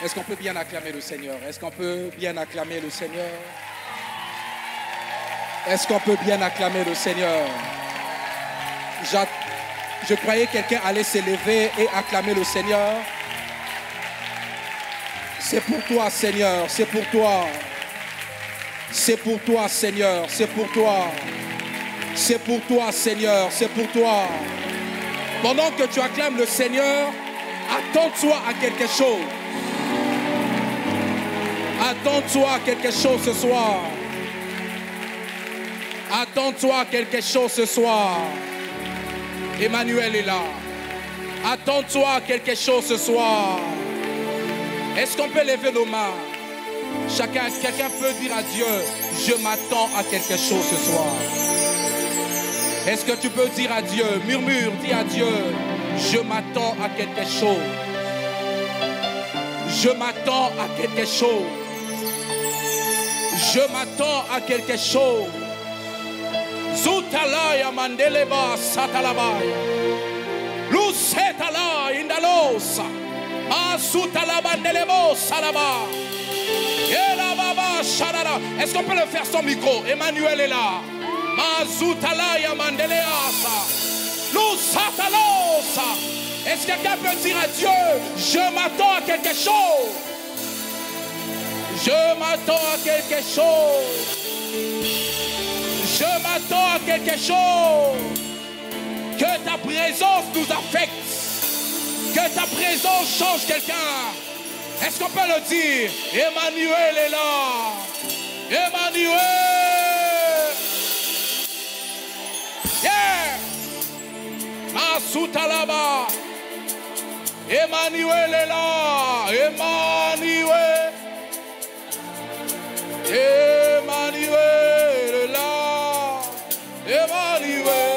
Est-ce qu'on peut bien acclamer le Seigneur? Est-ce qu'on peut bien acclamer le Seigneur? Est-ce qu'on peut bien acclamer le Seigneur? Je croyais que quelqu'un allait s'élever et acclamer le Seigneur. C'est pour toi, Seigneur, c'est pour toi. C'est pour toi, Seigneur, c'est pour toi. C'est pour toi, Seigneur, c'est pour toi. Pendant que tu acclames le Seigneur, attends-toi à quelque chose. Attends-toi à quelque chose ce soir. Attends-toi à quelque chose ce soir. Emmanuel est là. Attends-toi à quelque chose ce soir. Est-ce qu'on peut lever nos mains? Quelqu'un peut dire à Dieu, je m'attends à quelque chose ce soir. Est-ce que tu peux dire à Dieu, murmure, dis à Dieu, je m'attends à quelque chose. Je m'attends à quelque chose. Je m'attends à quelque chose. Zutalaya mandeleba satalabaya. Lusetala indalosa. Asutala mandelebo salaba. Est-ce qu'on peut le faire sans micro? Emmanuel est là. Mazutalaya mandeleasa. Lusatalosa. Est-ce que quelqu'un peut dire à Dieu, je m'attends à quelque chose? Je m'attends à quelque chose. Je m'attends à quelque chose. Que ta présence nous affecte. Que ta présence change quelqu'un. Est-ce qu'on peut le dire? Emmanuel est là. Emmanuel. Yeah. Masutalaba. Emmanuel est là. Emmanuel. Emmanuel est là. Emmanuel.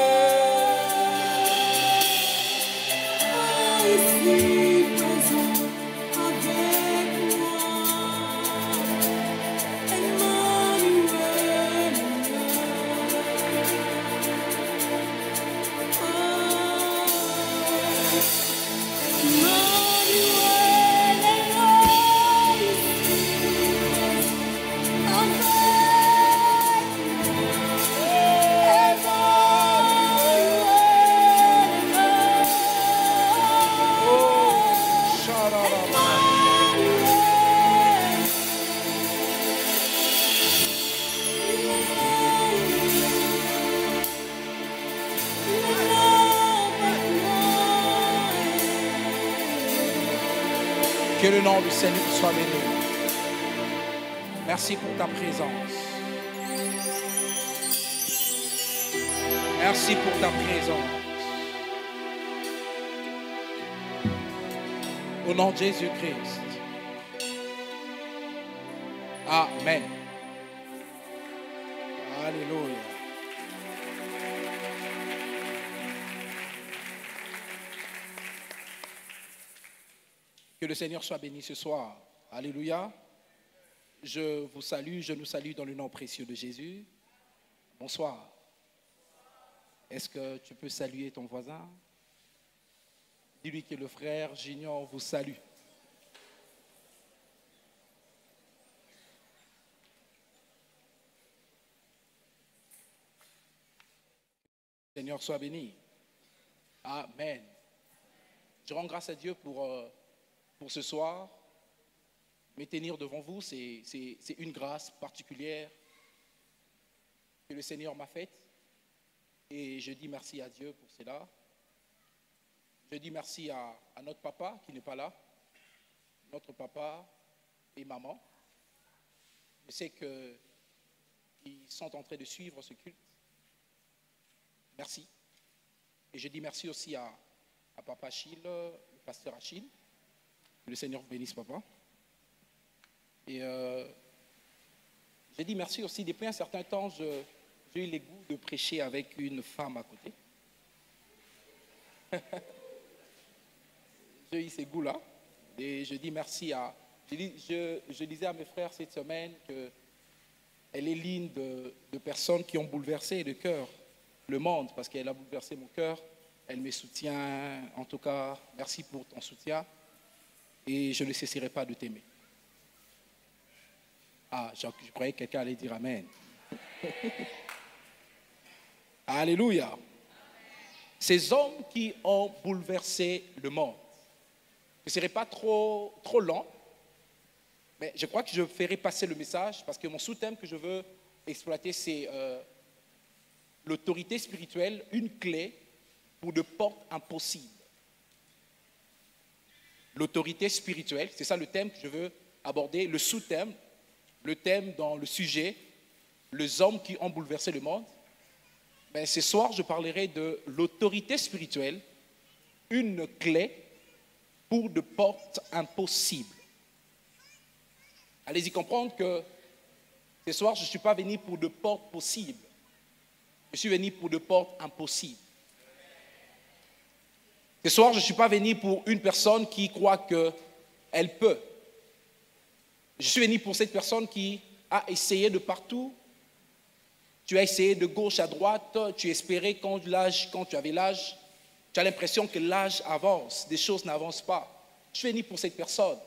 Que le nom du Seigneur soit béni. Merci pour ta présence. Merci pour ta présence. Au nom de Jésus-Christ. Amen. Alléluia. Que le Seigneur soit béni ce soir. Alléluia. Je vous salue, je nous salue dans le nom précieux de Jésus. Bonsoir. Est-ce que tu peux saluer ton voisin? Dis-lui que le frère Junior vous salue. Que le Seigneur soit béni. Amen. Je rends grâce à Dieu pour ce soir. Me tenir devant vous, c'est une grâce particulière que le Seigneur m'a faite. Et je dis merci à Dieu pour cela. Je dis merci à notre papa qui n'est pas là, notre papa et maman. Je sais qu'ils sont en train de suivre ce culte. Merci. Et je dis merci aussi à papa Achille, le pasteur Achille. Que le Seigneur vous bénisse, papa. Et j'ai dit merci aussi. Depuis un certain temps, j'ai eu le goût de prêcher avec une femme à côté. J'ai eu ces goûts-là. Et je dis merci à... Je disais à mes frères cette semaine qu'elle est l'une de personnes qui ont bouleversé le cœur, le monde, parce qu'elle a bouleversé mon cœur. Elle me soutient. En tout cas, merci pour ton soutien. et je ne cesserai pas de t'aimer. Ah, je croyais que quelqu'un allait dire Amen. Alléluia. Ces hommes qui ont bouleversé le monde. Ce ne serait pas trop long, mais je crois que je ferai passer le message parce que mon sous-thème que je veux exploiter, c'est l'autorité spirituelle, une clé pour de portes impossibles. L'autorité spirituelle, c'est ça le thème que je veux aborder, le sous-thème, le thème dans le sujet, les hommes qui ont bouleversé le monde. Mais ce soir, je parlerai de l'autorité spirituelle, une clé pour de portes impossibles. Allez-y comprendre que ce soir, je ne suis pas venu pour de portes possibles. Je suis venu pour de portes impossibles. Ce soir, je ne suis pas venu pour une personne qui croit qu'elle peut. Je suis venu pour cette personne qui a essayé de partout. Tu as essayé de gauche à droite, tu espérais quand tu avais l'âge, tu as l'impression que l'âge avance, des choses n'avancent pas. Je suis venu pour cette personne,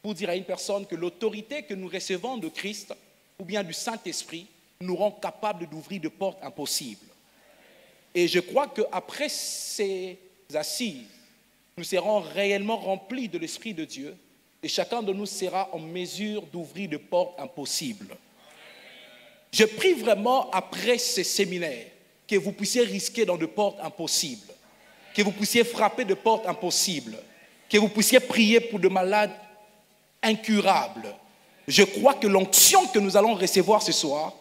pour dire à une personne que l'autorité que nous recevons de Christ ou bien du Saint-Esprit nous rend capables d'ouvrir des portes impossibles. Et je crois qu'après ces assises, nous serons réellement remplis de l'Esprit de Dieu et chacun de nous sera en mesure d'ouvrir des portes impossibles. Je prie vraiment après ces séminaires que vous puissiez risquer dans des portes impossibles, que vous puissiez frapper de portes impossibles, que vous puissiez prier pour de malades incurables. Je crois que l'onction que nous allons recevoir ce soir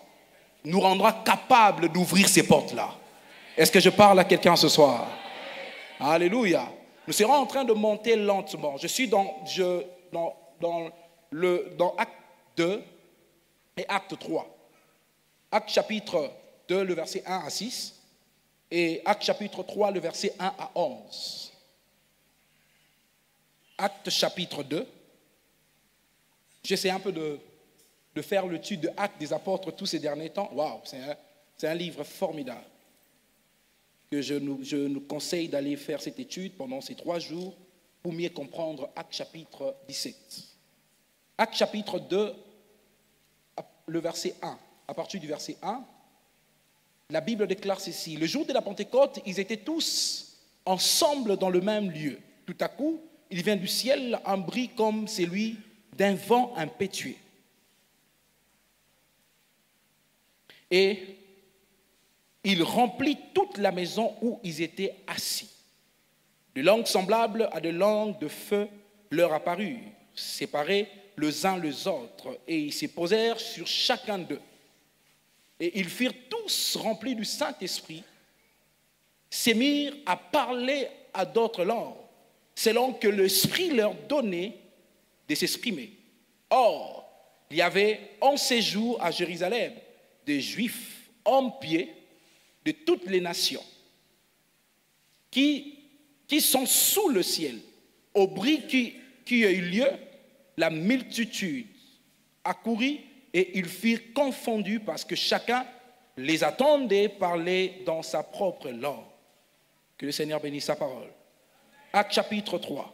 nous rendra capables d'ouvrir ces portes-là. Est-ce que je parle à quelqu'un ce soir? Alléluia. Nous serons en train de monter lentement. Je suis dans Acte 2 et Acte 3. Acte chapitre 2, le verset 1 à 6, et Acte chapitre 3, le verset 1 à 11. Acte chapitre 2. J'essaie un peu de faire l'étude de Actes des apôtres tous ces derniers temps. Waouh, c'est un livre formidable que je nous conseille d'aller faire cette étude pendant ces 3 jours pour mieux comprendre Acte chapitre 17. Acte chapitre 2, le verset 1. À partir du verset 1, la Bible déclare ceci. Le jour de la Pentecôte, ils étaient tous ensemble dans le même lieu. Tout à coup, il vient du ciel un bruit comme celui d'un vent impétueux. Et il remplit toute la maison où ils étaient assis. Des langues semblables à des langues de feu leur apparurent, séparées les uns les autres, et ils se posèrent sur chacun d'eux. Et ils furent tous remplis du Saint-Esprit, se mirent à parler à d'autres langues, selon que l'Esprit leur donnait de s'exprimer. Or, il y avait en séjour à Jérusalem des Juifs en pied de toutes les nations qui sont sous le ciel. Au bruit qui a eu lieu, la multitude accourut et ils furent confondus parce que chacun les attendait parler dans sa propre langue. Que le Seigneur bénisse sa parole. Acte chapitre 3.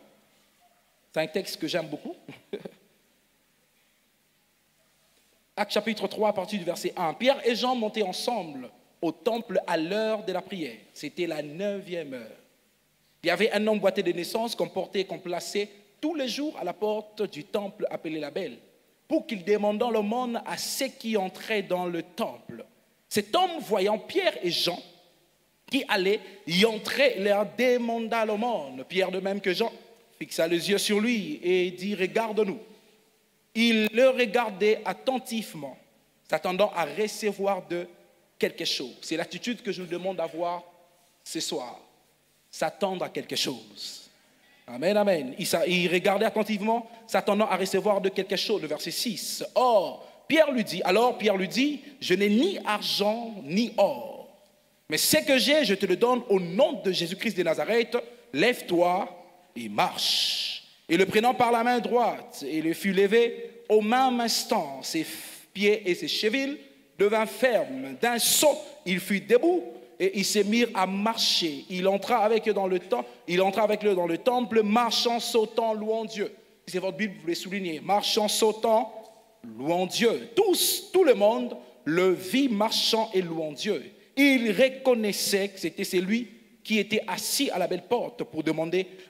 C'est un texte que j'aime beaucoup. Acte chapitre 3 à partir du verset 1. Pierre et Jean montaient ensemble au temple à l'heure de la prière. C'était la 9e heure. Il y avait un homme boité de naissance qu'on portait et qu'on plaçait tous les jours à la porte du temple appelé la Belle, pour qu'il demandât l'aumône à ceux qui entraient dans le temple. Cet homme, voyant Pierre et Jean qui allaient y entrer, leur demanda l'aumône. Pierre, de même que Jean, fixa les yeux sur lui et dit « Regarde-nous ». Il le regardait attentivement, s'attendant à recevoir de quelque chose. C'est l'attitude que je vous demande d'avoir ce soir. S'attendre à quelque chose. Amen, amen. Il regardait attentivement, s'attendant à recevoir de quelque chose. Le verset 6. Pierre lui dit, je n'ai ni argent ni or, mais ce que j'ai, je te le donne au nom de Jésus-Christ de Nazareth. Lève-toi et marche. Et le prenant par la main droite, il fut levé au même instant. Ses pieds et ses chevilles devinrent fermes. D'un saut, il fut debout et ils se mirent à marcher. Il entra avec eux dans le temple, marchant, sautant, louant Dieu. Si c'est votre Bible, vous pouvez souligner. Marchant, sautant, louant Dieu. Tout le monde le vit marchant et louant Dieu. Il reconnaissait que c'était celui qui était assis à la belle porte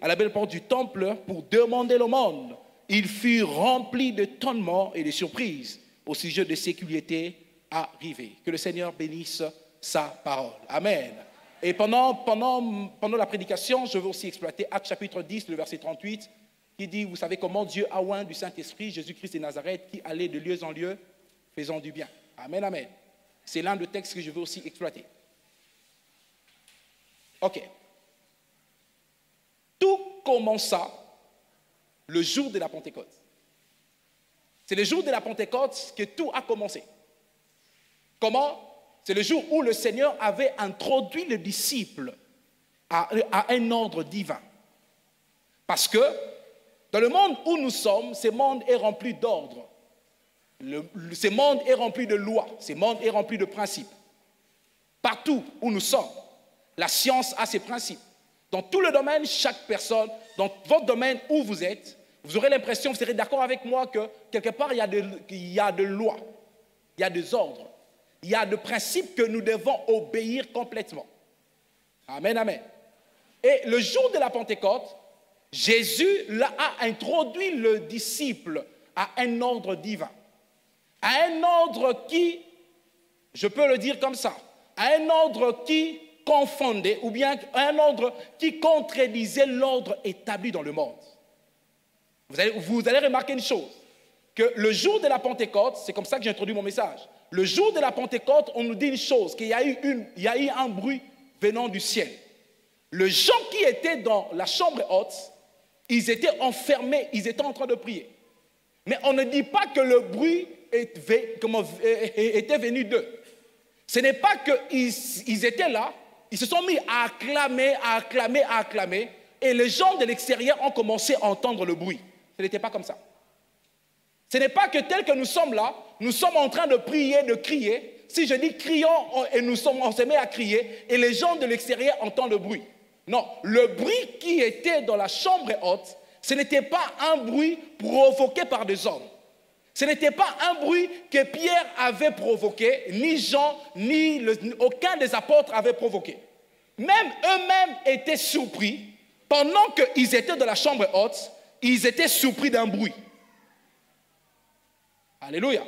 à la belle porte du temple pour demander l'aumône. Il fut rempli d'étonnement et de surprise au sujet de ce qui lui était arrivé. Que le Seigneur bénisse sa parole. Amen. Et pendant la prédication, je veux aussi exploiter Actes chapitre 10, le verset 38, qui dit, vous savez comment Dieu a oint du Saint-Esprit, Jésus-Christ de Nazareth, qui allait de lieu en lieu, faisant du bien. Amen, amen. C'est l'un des textes que je veux aussi exploiter. Ok. Tout commença le jour de la Pentecôte. C'est le jour de la Pentecôte que tout a commencé. Comment? C'est le jour où le Seigneur avait introduit les disciples à un ordre divin. Parce que dans le monde où nous sommes, ce monde est rempli d'ordre. Ce monde est rempli de lois. Ce monde est rempli de principes. Partout où nous sommes, la science a ses principes. Dans tout le domaine, chaque personne, dans votre domaine où vous êtes, vous aurez l'impression, vous serez d'accord avec moi que quelque part, il y a de lois, il y a des ordres, il y a des principes que nous devons obéir complètement. Amen, amen. Et le jour de la Pentecôte, Jésus a introduit le disciple à un ordre divin. À un ordre qui, je peux le dire comme ça, à un ordre qui confondait, ou bien un ordre qui contredisait l'ordre établi dans le monde. Vous allez remarquer une chose, que le jour de la Pentecôte, c'est comme ça que j'ai introduit mon message, le jour de la Pentecôte, on nous dit une chose, qu'il y a eu un bruit venant du ciel. Les gens qui étaient dans la chambre haute, ils étaient enfermés, ils étaient en train de prier. Mais on ne dit pas que le bruit était venu d'eux. Ce n'est pas qu'ils étaient là, ils se sont mis à acclamer, et les gens de l'extérieur ont commencé à entendre le bruit. Ce n'était pas comme ça. Ce n'est pas que tel que nous sommes là, nous sommes en train de prier, de crier. Si je dis crions et on se met à crier, et les gens de l'extérieur entendent le bruit. Non, le bruit qui était dans la chambre haute, ce n'était pas un bruit provoqué par des hommes. Ce n'était pas un bruit que Pierre avait provoqué, ni Jean, aucun des apôtres avait provoqué. Même eux-mêmes étaient surpris, pendant qu'ils étaient dans la chambre haute, ils étaient surpris d'un bruit. Alléluia.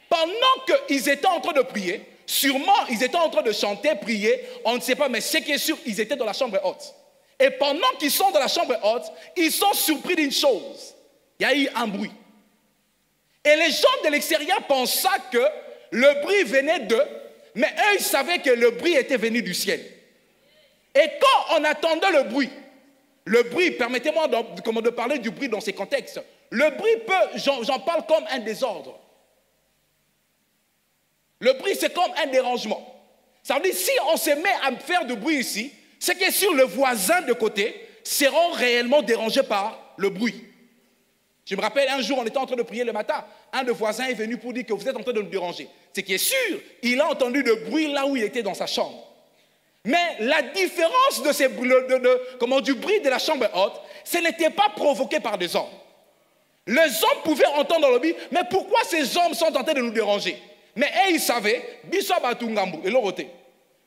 Pendant qu'ils étaient en train de prier, sûrement ils étaient en train de chanter, prier, on ne sait pas, mais ce qui est sûr, ils étaient dans la chambre haute. Et pendant qu'ils sont dans la chambre haute, ils sont surpris d'une chose. Il y a eu un bruit. Et les gens de l'extérieur pensaient que le bruit venait d'eux, mais eux, ils savaient que le bruit était venu du ciel. Et quand on attendait le bruit, permettez-moi de parler du bruit dans ces contextes, le bruit peut, j'en parle comme un désordre. Le bruit, c'est comme un dérangement. Ça veut dire, si on se met à faire du bruit ici, c'est que sur le voisin de côté seront réellement dérangés par le bruit. Je me rappelle, un jour, on était en train de prier le matin. Un des voisins est venu pour dire que vous êtes en train de nous déranger. Ce qui est sûr, il a entendu le bruit là où il était dans sa chambre. Mais la différence du bruit de la chambre haute, ce n'était pas provoqué par des hommes. Les hommes pouvaient entendre le bruit, mais pourquoi ces hommes sont en train de nous déranger? Mais eux, ils savaient,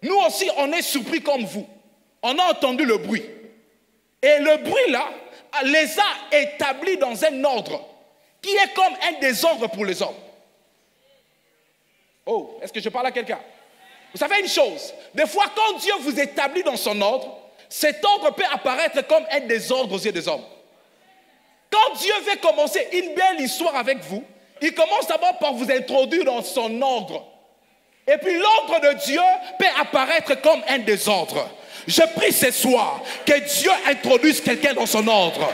nous aussi, on est surpris comme vous. On a entendu le bruit. Et le bruit là, les a établis dans un ordre qui est comme un désordre pour les hommes. Oh, est-ce que je parle à quelqu'un? Vous savez une chose, des fois quand Dieu vous établit dans son ordre, cet ordre peut apparaître comme un désordre aux yeux des hommes. Quand Dieu veut commencer une belle histoire avec vous, il commence d'abord par vous introduire dans son ordre. Et puis l'ordre de Dieu peut apparaître comme un désordre. Je prie ce soir que Dieu introduise quelqu'un dans son ordre.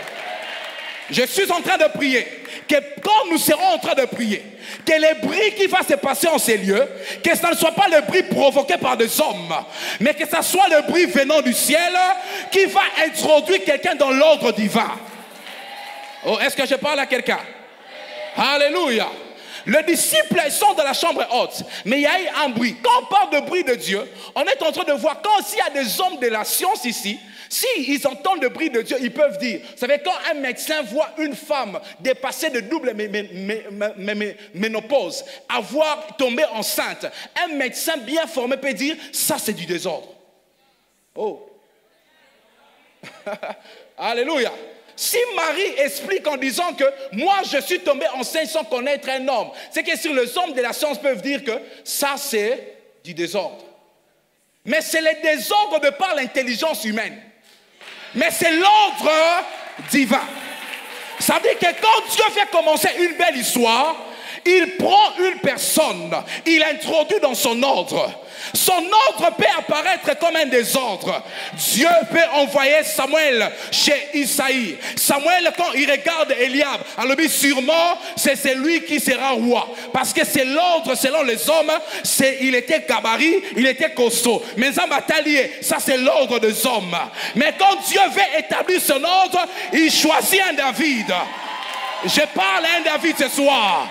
Je suis en train de prier que quand nous serons en train de prier, que les bruits qui vont se passer en ces lieux, que ce ne soit pas le bruit provoqué par des hommes, mais que ce soit le bruit venant du ciel qui va introduire quelqu'un dans l'ordre divin. Oh, est-ce que je parle à quelqu'un? Alléluia. Les disciples, ils sont dans la chambre haute, mais il y a eu un bruit. Quand on parle de bruit de Dieu, on est en train de voir, quand s'il y a des hommes de la science ici, s'ils entendent le bruit de Dieu, ils peuvent dire, vous savez, quand un médecin voit une femme dépasser de double ménopause, avoir tombé enceinte, un médecin bien formé peut dire, ça c'est du désordre. Oh. Alléluia. Si Marie explique en disant que moi je suis tombée enceinte sans connaître un homme, c'est que sur les hommes de la science peuvent dire que ça c'est du désordre. Mais c'est le désordre de par l'intelligence humaine. Mais c'est l'ordre divin. Ça veut dire que quand Dieu fait commencer une belle histoire, il prend une personne, il l'introduit dans son ordre. Son ordre peut apparaître comme un désordre. Dieu peut envoyer Samuel chez Isaïe. Samuel, quand il regarde Eliab, alors lui, sûrement, c'est celui qui sera roi. Parce que c'est l'ordre, selon les hommes, il était gabarit, il était costaud. Mais en bataille, ça c'est l'ordre des hommes. Mais quand Dieu veut établir son ordre, il choisit un David. Je parle à un David ce soir.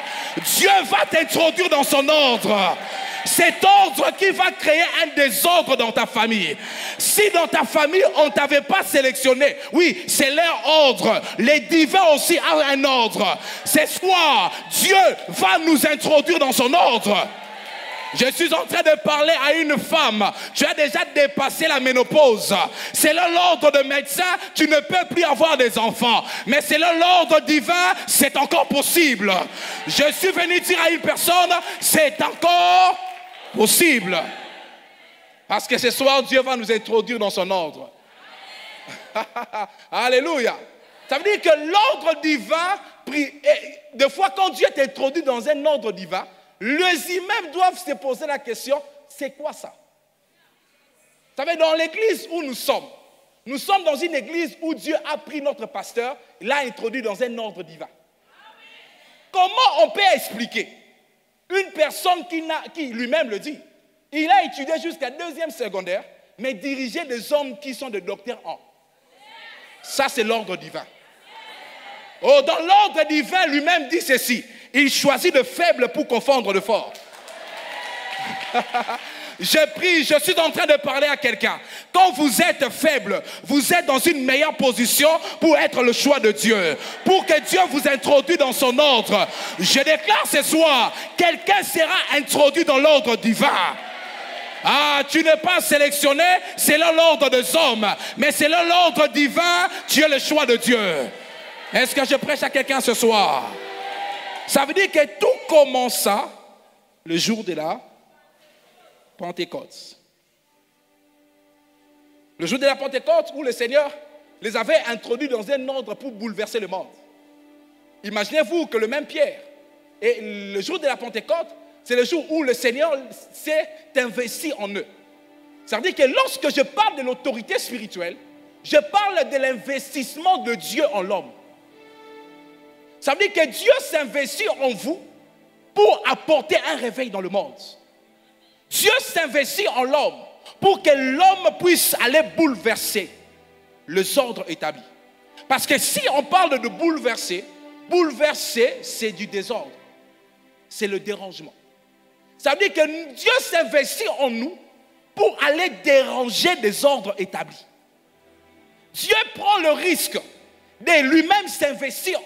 Dieu va t'introduire dans son ordre. Cet ordre qui va créer un désordre dans ta famille. Si dans ta famille, on ne t'avait pas sélectionné, oui, c'est leur ordre. Les divins aussi ont un ordre. Ce soir, Dieu va nous introduire dans son ordre. Je suis en train de parler à une femme. Tu as déjà dépassé la ménopause. Selon l'ordre de médecin, tu ne peux plus avoir des enfants. Mais selon l'ordre divin, c'est encore possible. Je suis venu dire à une personne, c'est encore possible. Parce que ce soir, Dieu va nous introduire dans son ordre. Alléluia. Ça veut dire que l'ordre divin, des fois quand Dieu t'introduit dans un ordre divin, les humains doivent se poser la question, c'est quoi ça? Vous savez, dans l'église où nous sommes dans une église où Dieu a pris notre pasteur, l'a introduit dans un ordre divin. Comment on peut expliquer une personne qui lui-même le dit, il a étudié jusqu'à 2e secondaire, mais dirigeait des hommes qui sont des docteurs en. Ça, c'est l'ordre divin. Oh, dans l'ordre divin, lui-même dit ceci. Il choisit de faible pour confondre de fort. Je prie, je suis en train de parler à quelqu'un. Quand vous êtes faible, vous êtes dans une meilleure position pour être le choix de Dieu. Pour que Dieu vous introduise dans son ordre. Je déclare ce soir, quelqu'un sera introduit dans l'ordre divin. Ah, tu n'es pas sélectionné selon l'ordre des hommes, mais selon l'ordre divin, tu es le choix de Dieu. Est-ce que je prêche à quelqu'un ce soir? Ça veut dire que tout commença le jour de la Pentecôte. Le jour de la Pentecôte où le Seigneur les avait introduits dans un ordre pour bouleverser le monde. Imaginez-vous que le même Pierre, et le jour de la Pentecôte, c'est le jour où le Seigneur s'est investi en eux. Ça veut dire que lorsque je parle de l'autorité spirituelle, je parle de l'investissement de Dieu en l'homme. Ça veut dire que Dieu s'investit en vous pour apporter un réveil dans le monde. Dieu s'investit en l'homme pour que l'homme puisse aller bouleverser les ordres établis. Parce que si on parle de bouleverser, c'est du désordre. C'est le dérangement. Ça veut dire que Dieu s'investit en nous pour aller déranger des ordres établis. Dieu prend le risque de lui-même s'investir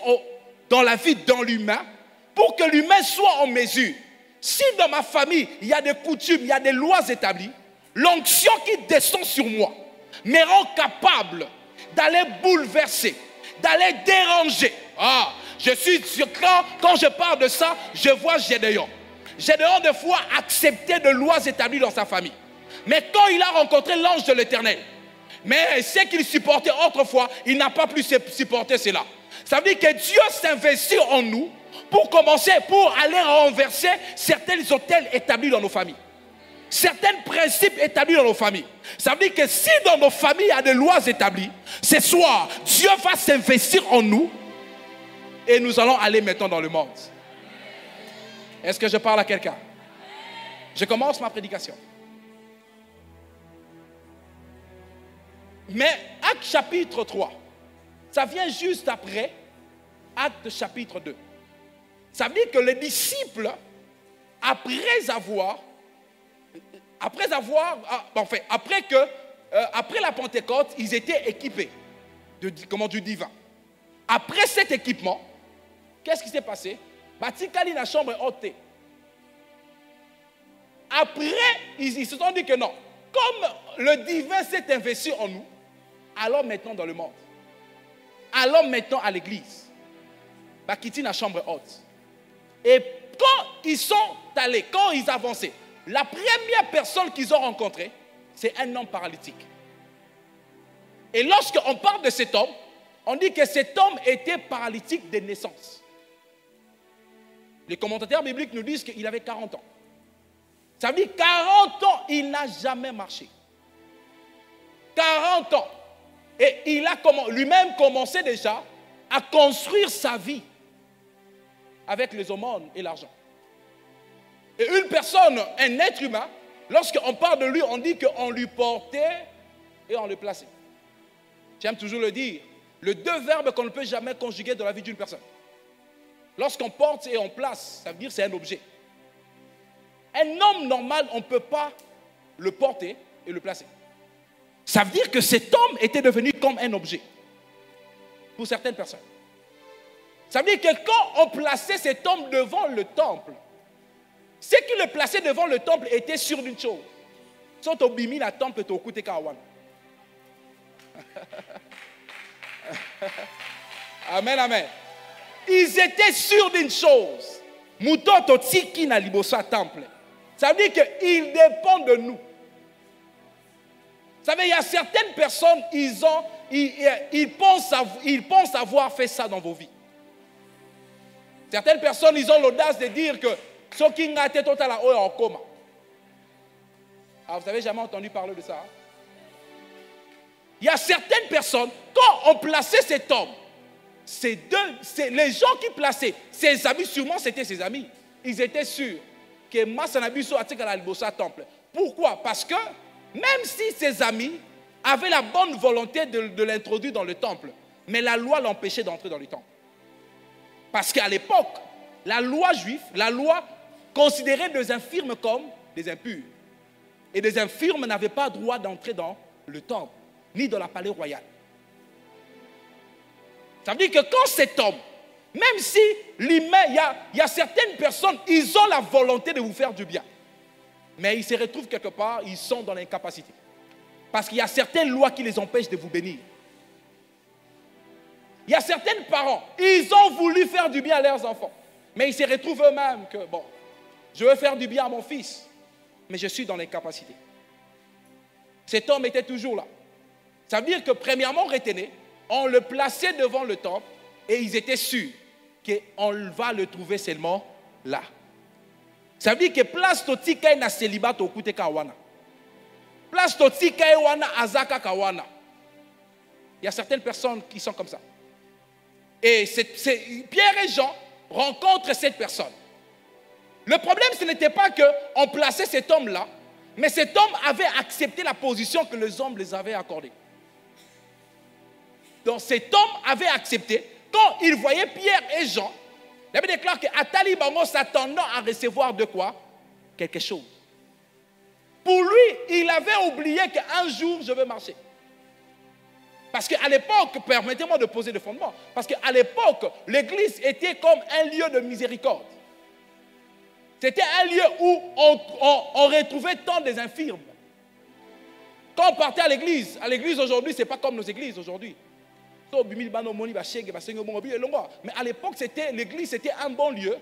dans la vie dans l'humain pour que l'humain soit en mesure. Si dans ma famille, il y a des coutumes, il y a des lois établies, l'onction qui descend sur moi me rend capable d'aller bouleverser, d'aller déranger. Ah, je suis sûr, quand je parle de ça, je vois Gédéon. Gédéon, des fois, acceptait des lois établies dans sa famille. Mais quand il a rencontré l'ange de l'Éternel, mais ce qu'il supportait autrefois, il n'a pas pu supporter cela. Ça veut dire que Dieu s'investit en nous pour commencer, pour aller renverser certains hôtels établis dans nos familles. Certains principes établis dans nos familles. Ça veut dire que si dans nos familles il y a des lois établies, ce soir, Dieu va s'investir en nous et nous allons aller maintenant dans le monde. Est-ce que je parle à quelqu'un? Je commence ma prédication. Mais Acte chapitre 3, ça vient juste après Acte chapitre 2. Ça veut dire que les disciples, après la Pentecôte, ils étaient équipés du divin. Après cet équipement, qu'est-ce qui s'est passé? Batikali na chambre haute. Après, ils se sont dit que non, comme le divin s'est investi en nous, allons maintenant dans le monde. Allons maintenant à l'église. Bakiti na chambre haute. Et quand ils sont allés, quand ils avançaient, la première personne qu'ils ont rencontrée, c'est un homme paralytique. Et lorsqu'on parle de cet homme, on dit que cet homme était paralytique de naissance. Les commentateurs bibliques nous disent qu'il avait 40 ans. Ça veut dire 40 ans, il n'a jamais marché. 40 ans. Et il a lui-même commencé déjà à construire sa vie avec les aumônes et l'argent. Et une personne, un être humain, lorsqu'on parle de lui, on dit qu'on lui portait et on le plaçait. J'aime toujours le dire, les deux verbes qu'on ne peut jamais conjuguer dans la vie d'une personne. Lorsqu'on porte et on place, ça veut dire que c'est un objet. Un homme normal, on ne peut pas le porter et le placer. Ça veut dire que cet homme était devenu comme un objet pour certaines personnes. Ça veut dire que quand on plaçait cet homme devant le temple, ceux qui le plaçaient devant le temple étaient sûrs d'une chose. Sont au bimi la temple et au côté kawan. Amen, amen. Ils étaient sûrs d'une chose. Moutoto tiki na libosa temple. Ça veut dire qu'ils dépendent de nous. Vous savez, il y a certaines personnes, ils pensent avoir fait ça dans vos vies. Certaines personnes, ils ont l'audace de dire que ce qui n'a été total est en coma. Ah, vous n'avez jamais entendu parler de ça? Hein? Il y a certaines personnes, quand on plaçait cet homme, les gens qui plaçaient ses amis, sûrement c'était ses amis. Ils étaient sûrs que Massanabiso a été à la temple. Pourquoi? Parce que même si ses amis avaient la bonne volonté de l'introduire dans le temple, mais la loi l'empêchait d'entrer dans le temple. Parce qu'à l'époque, la loi juive, la loi considérait des infirmes comme des impurs. Et des infirmes n'avaient pas droit d'entrer dans le temple, ni dans la palais royal. Ça veut dire que quand cet homme, même si l'humain, il y a certaines personnes, ils ont la volonté de vous faire du bien. Mais ils se retrouvent quelque part, ils sont dans l'incapacité. Parce qu'il y a certaines lois qui les empêchent de vous bénir. Il y a certains parents, ils ont voulu faire du bien à leurs enfants. Mais ils se retrouvent eux-mêmes que, bon, je veux faire du bien à mon fils, mais je suis dans l'incapacité. Cet homme était toujours là. Ça veut dire que premièrement, retenez, on le plaçait devant le temple et ils étaient sûrs qu'on va le trouver seulement là. Ça veut dire que place totika na célibat au kute kawana. Place totika wana azaka kawana. Il y a certaines personnes qui sont comme ça. Et Pierre et Jean rencontrent cette personne. Le problème, ce n'était pas qu'on plaçait cet homme-là, mais cet homme avait accepté la position que les hommes les avaient accordée. Donc cet homme avait accepté, quand il voyait Pierre et Jean, il avait déclaré qu'Atali Bango s'attendant à recevoir de quoi? Quelque chose. Pour lui, il avait oublié qu'un jour, je vais marcher. Parce qu'à l'époque, permettez-moi de poser le fondement, parce qu'à l'époque, l'église était comme un lieu de miséricorde. C'était un lieu où on retrouvait tant des infirmes. Quand on partait à l'église aujourd'hui, ce n'est pas comme nos églises aujourd'hui. Mais à l'époque, l'église était un bon lieu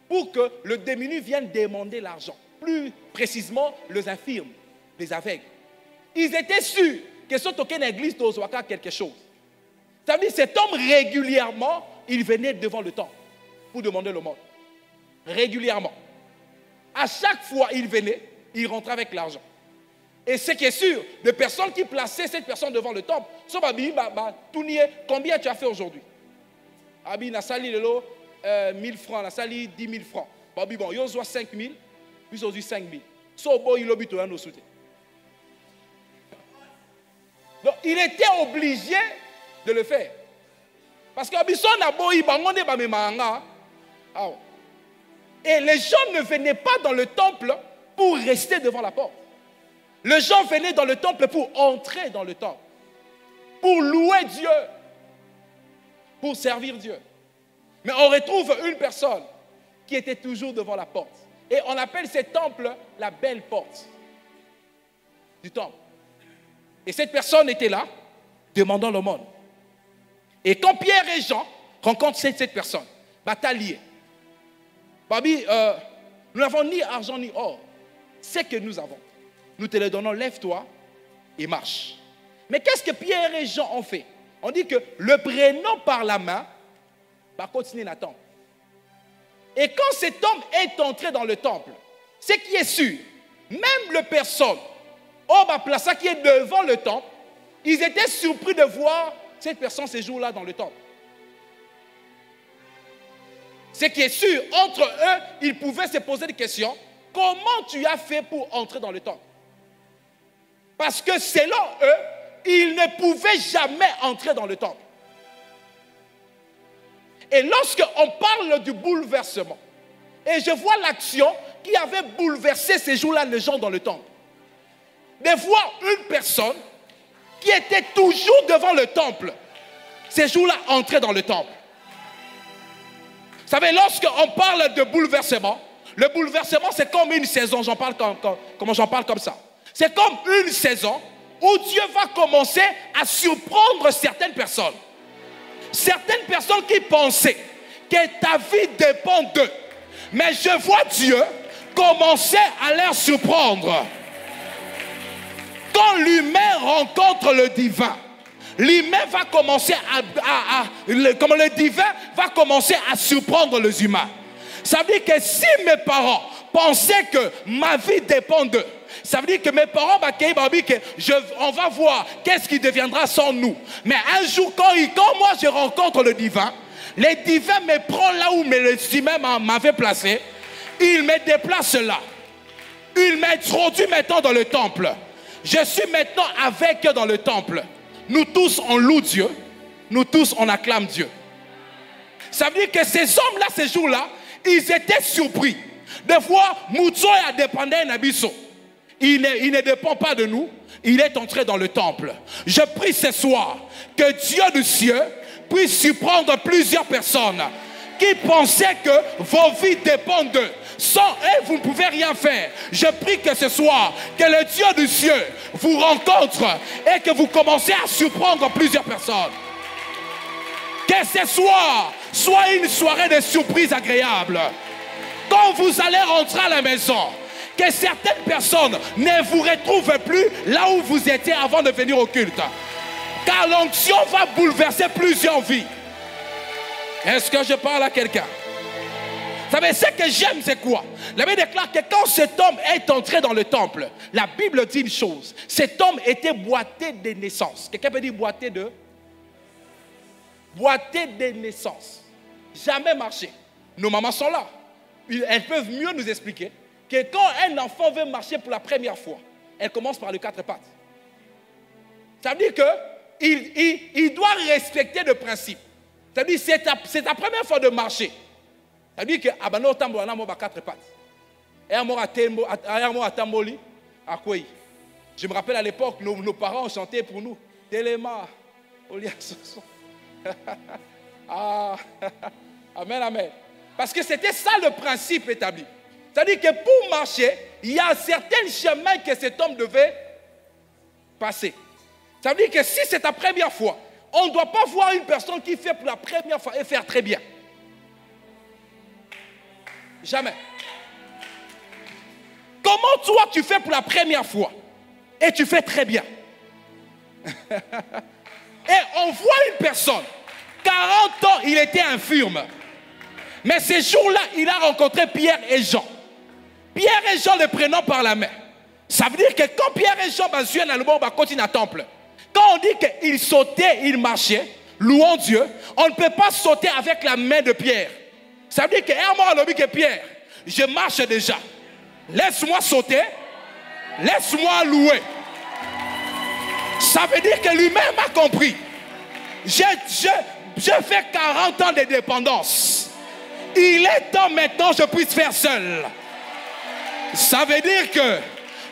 pour que le démuni vienne demander l'argent. Plus précisément, les infirmes, les aveugles. Ils étaient sûrs que si on une église d'Ozwaka quelque chose. Ça veut dire que cet homme, régulièrement, il venait devant le temple pour demander le monde. Régulièrement. À chaque fois, il venait, il rentrait avec l'argent. Et ce qui est sûr, les personnes qui plaçaient cette personne devant le temple, combien tu as fait aujourd'hui? Abi na sali lelo 1000 francs, na sali 10 000 francs. Babi bon, yo zo 5 000, puis aujourd'hui 5 000. So bo il obito ya no soute. Donc il était obligé de le faire. Parce que Abisson a boyi bangonde ba memanga. Ah ouais. Et les gens ne venaient pas dans le temple pour rester devant la porte. Les gens venaient dans le temple pour entrer dans le temple, pour louer Dieu, pour servir Dieu. Mais on retrouve une personne qui était toujours devant la porte. Et on appelle ce temple la belle porte du temple. Et cette personne était là, demandant l'aumône. Et quand Pierre et Jean rencontrent cette personne, bataillée, Babi, nous n'avons ni argent ni or. C'est que nous avons. Nous te le donnons, lève-toi et marche. Mais qu'est-ce que Pierre et Jean ont fait? On dit que le prenant par la main, va continuer l'attendre. Et quand cet homme est entré dans le temple, ce qui est sûr, même les personnes, Oba qui est devant le temple, ils étaient surpris de voir cette personne ce jour-là dans le temple. Ce qui est sûr, entre eux, ils pouvaient se poser des questions. Comment tu as fait pour entrer dans le temple? Parce que selon eux, ils ne pouvaient jamais entrer dans le temple. Et lorsqu'on parle du bouleversement, et je vois l'action qui avait bouleversé ces jours-là les gens dans le temple, de voir une personne qui était toujours devant le temple, ces jours-là entrer dans le temple. Vous savez, lorsqu'on parle de bouleversement, le bouleversement c'est comme une saison, comment j'en parle comme ça. C'est comme une saison où Dieu va commencer à surprendre certaines personnes. Certaines personnes qui pensaient que ta vie dépend d'eux. Mais je vois Dieu commencer à les surprendre. Quand l'humain rencontre le divin, l'humain va commencer le divin va commencer à surprendre les humains. Ça veut dire que si mes parents pensaient que ma vie dépend d'eux, ça veut dire que mes parents, on va voir qu'est-ce qui deviendra sans nous. Mais un jour, quand moi je rencontre le divin me prend là où les humains m'avaient placé. Il me déplace là. Il m'introduit maintenant dans le temple. Je suis maintenant avec eux dans le temple. Nous tous, on loue Dieu. Nous tous, on acclame Dieu. Ça veut dire que ces hommes-là, ces jours-là, ils étaient surpris de voir Moutso a dépendé d'Abisso. Il ne dépend pas de nous. Il est entré dans le temple. Je prie ce soir que Dieu du ciel puisse surprendre plusieurs personnes qui pensaient que vos vies dépendent d'eux. Sans eux, vous ne pouvez rien faire. Je prie que ce soir, que le Dieu du ciel vous rencontre et que vous commencez à surprendre plusieurs personnes. Que ce soir soit une soirée de surprises agréables. Quand vous allez rentrer à la maison, que certaines personnes ne vous retrouvent plus là où vous étiez avant de venir au culte. Car l'onction va bouleverser plusieurs vies. Est-ce que je parle à quelqu'un? Vous savez, ce que j'aime, c'est quoi? La Bible déclare que quand cet homme est entré dans le temple, la Bible dit une chose. Cet homme était boité de naissance. Quelqu'un peut dire boité de? Boité de naissance. Jamais marché. Nos mamans sont là. Elles peuvent mieux nous expliquer que quand un enfant veut marcher pour la première fois, elle commence par les 4 pattes. Ça veut dire qu'il doit respecter le principe. Ça veut dire que c'est ta première fois de marcher. Ça veut dire que Abano Tambo a 4 pattes. Et à Tamboli, à quoi? Je me rappelle à l'époque, nos parents chantaient pour nous. Téléma, Olia Soso. Amen, amen. Parce que c'était ça le principe établi. C'est-à-dire que pour marcher, il y a certains chemins que cet homme devait passer. Ça veut dire que si c'est ta première fois, on ne doit pas voir une personne qui fait pour la première fois et faire très bien. Jamais. Comment toi tu fais pour la première fois et tu fais très bien? Et on voit une personne, 40 ans, il était infirme. Mais ces jours-là, il a rencontré Pierre et Jean. Pierre et Jean le prenant par la main. Ça veut dire que quand Pierre et Jean continuent à temple, quand on dit qu'ils sautaient, ils marchaient, louant Dieu, on ne peut pas sauter avec la main de Pierre. Ça veut dire que Pierre, je marche déjà. Laisse-moi sauter, laisse-moi louer. Ça veut dire que lui-même a compris. Je fais 40 ans de dépendance. Il est temps maintenant que je puisse faire seul. Ça veut dire que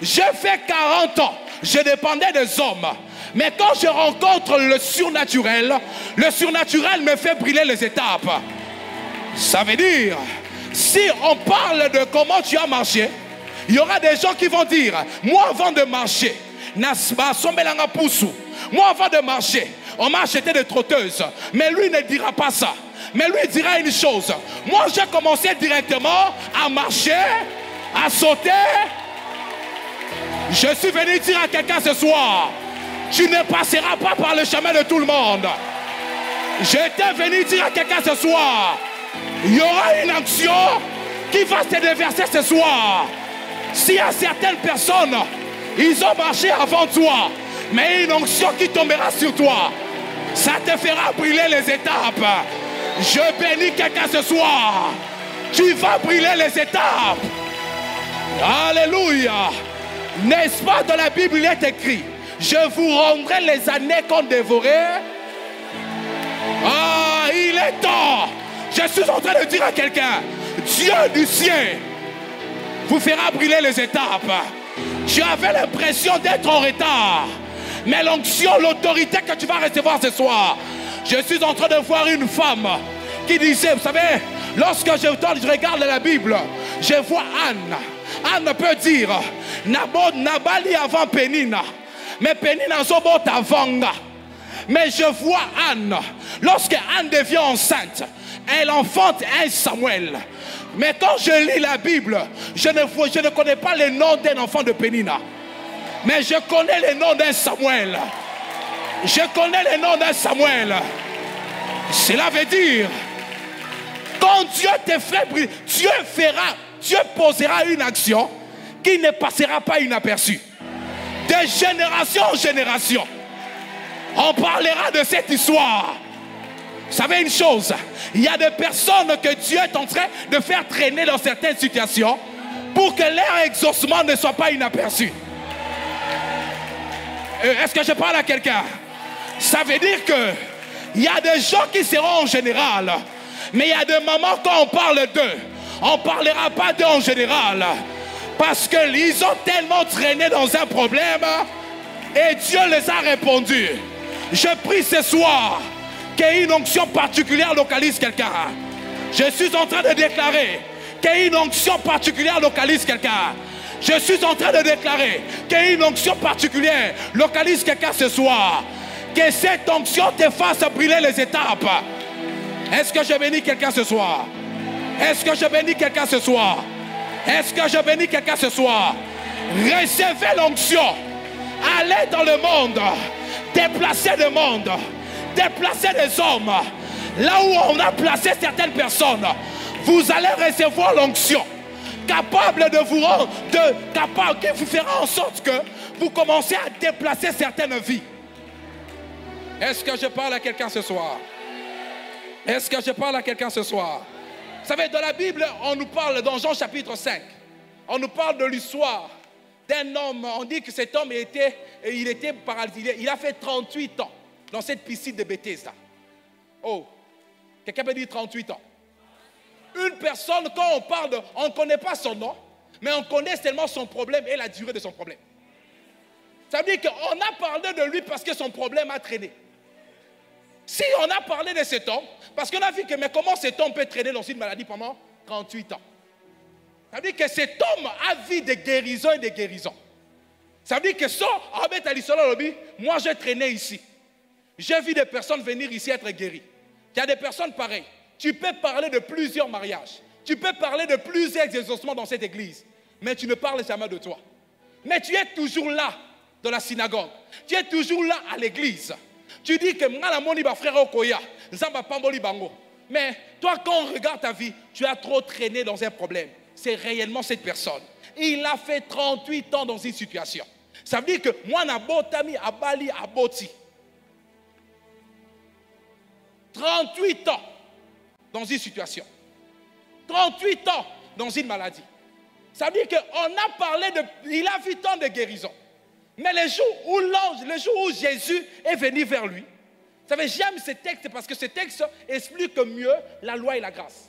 j'ai fait 40 ans, je dépendais des hommes. Mais quand je rencontre le surnaturel me fait brûler les étapes. Ça veut dire, si on parle de comment tu as marché, il y aura des gens qui vont dire, moi avant de marcher, moi avant de marcher, on m'a acheté des trotteuses. Mais lui ne dira pas ça. Mais lui dira une chose. Moi j'ai commencé directement à marcher, à sauter. Je suis venu dire à quelqu'un ce soir, tu ne passeras pas par le chemin de tout le monde. J'étais venu dire à quelqu'un ce soir, il y aura une action qui va se déverser ce soir. S'il y a certaines personnes, ils ont marché avant toi, mais une onction qui tombera sur toi, ça te fera brûler les étapes. Je bénis quelqu'un ce soir. Tu vas brûler les étapes. Alléluia. N'est-ce pas dans la Bible il est écrit, je vous rendrai les années qu'on dévorait. Ah, il est temps. Je suis en train de dire à quelqu'un, Dieu du ciel vous fera brûler les étapes. Tu avais l'impression d'être en retard, mais l'onction, l'autorité que tu vas recevoir ce soir, je suis en train de voir une femme qui disait, vous savez, lorsque je regarde la Bible, je vois Anne. Anne peut dire, Nabali avant Pénina, mais Pénina zobot avant. Mais je vois Anne, lorsque Anne devient enceinte, elle enfante un Samuel. Mais quand je lis la Bible, je ne connais pas le nom d'un enfant de Pénina. Mais je connais le nom d'un Samuel. Je connais le nom d'un Samuel. Cela veut dire, quand Dieu te fait briller, Dieu posera une action qui ne passera pas inaperçue. De génération en génération, on parlera de cette histoire. Vous savez une chose, il y a des personnes que Dieu est en train de faire traîner dans certaines situations pour que leur exaucement ne soit pas inaperçu. Est-ce que je parle à quelqu'un? Ça veut dire que il y a des gens qui seront en général, mais il y a des moments quand on parle d'eux, on ne parlera pas d'eux en général, parce qu'ils ont tellement traîné dans un problème et Dieu les a répondu. Je prie ce soir qu'une onction particulière localise quelqu'un. Je suis en train de déclarer qu'une onction particulière localise quelqu'un. Je suis en train de déclarer qu'une onction particulière localise quelqu'un ce soir. Que cette onction te fasse brûler les étapes. Est-ce que je bénis quelqu'un ce soir? Est-ce que je bénis quelqu'un ce soir? Est-ce que je bénis quelqu'un ce soir? Recevez l'onction. Allez dans le monde. Déplacez le monde. Déplacez les hommes. Là où on a placé certaines personnes, vous allez recevoir l'onction. Capable de vous rendre, capable, qui vous fera en sorte que vous commencez à déplacer certaines vies. Est-ce que je parle à quelqu'un ce soir? Est-ce que je parle à quelqu'un ce soir? Vous savez, dans la Bible, on nous parle, dans Jean chapitre 5, on nous parle de l'histoire d'un homme. On dit que cet homme il était paralysé. Il a fait 38 ans dans cette piscine de Bethesda. Oh, quelqu'un peut dire 38 ans. Une personne, quand on parle, on ne connaît pas son nom, mais on connaît seulement son problème et la durée de son problème. Ça veut dire qu'on a parlé de lui parce que son problème a traîné. Si on a parlé de cet homme, parce qu'on a vu que, mais comment cet homme peut traîner dans une maladie pendant 38 ans? Ça veut dire que cet homme a vu des guérisons et des guérisons. Ça veut dire que moi j'ai traîné ici. J'ai vu des personnes venir ici être guéries. Il y a des personnes pareilles. Tu peux parler de plusieurs mariages. Tu peux parler de plusieurs exaucements dans cette église. Mais tu ne parles jamais de toi. Mais tu es toujours là dans la synagogue. Tu es toujours là à l'église. Tu dis que mais toi, quand on regarde ta vie, tu as trop traîné dans un problème. C'est réellement cette personne. Il a fait 38 ans dans une situation. Ça veut dire que moi, Nabotami, Abali, Aboti. 38 ans dans une situation. 38 ans dans une maladie. Ça veut dire qu'on a parlé de... Il a vu tant de guérisons. Mais le jour où Jésus est venu vers lui, vous savez, j'aime ce texte parce que ce texte explique mieux la loi et la grâce.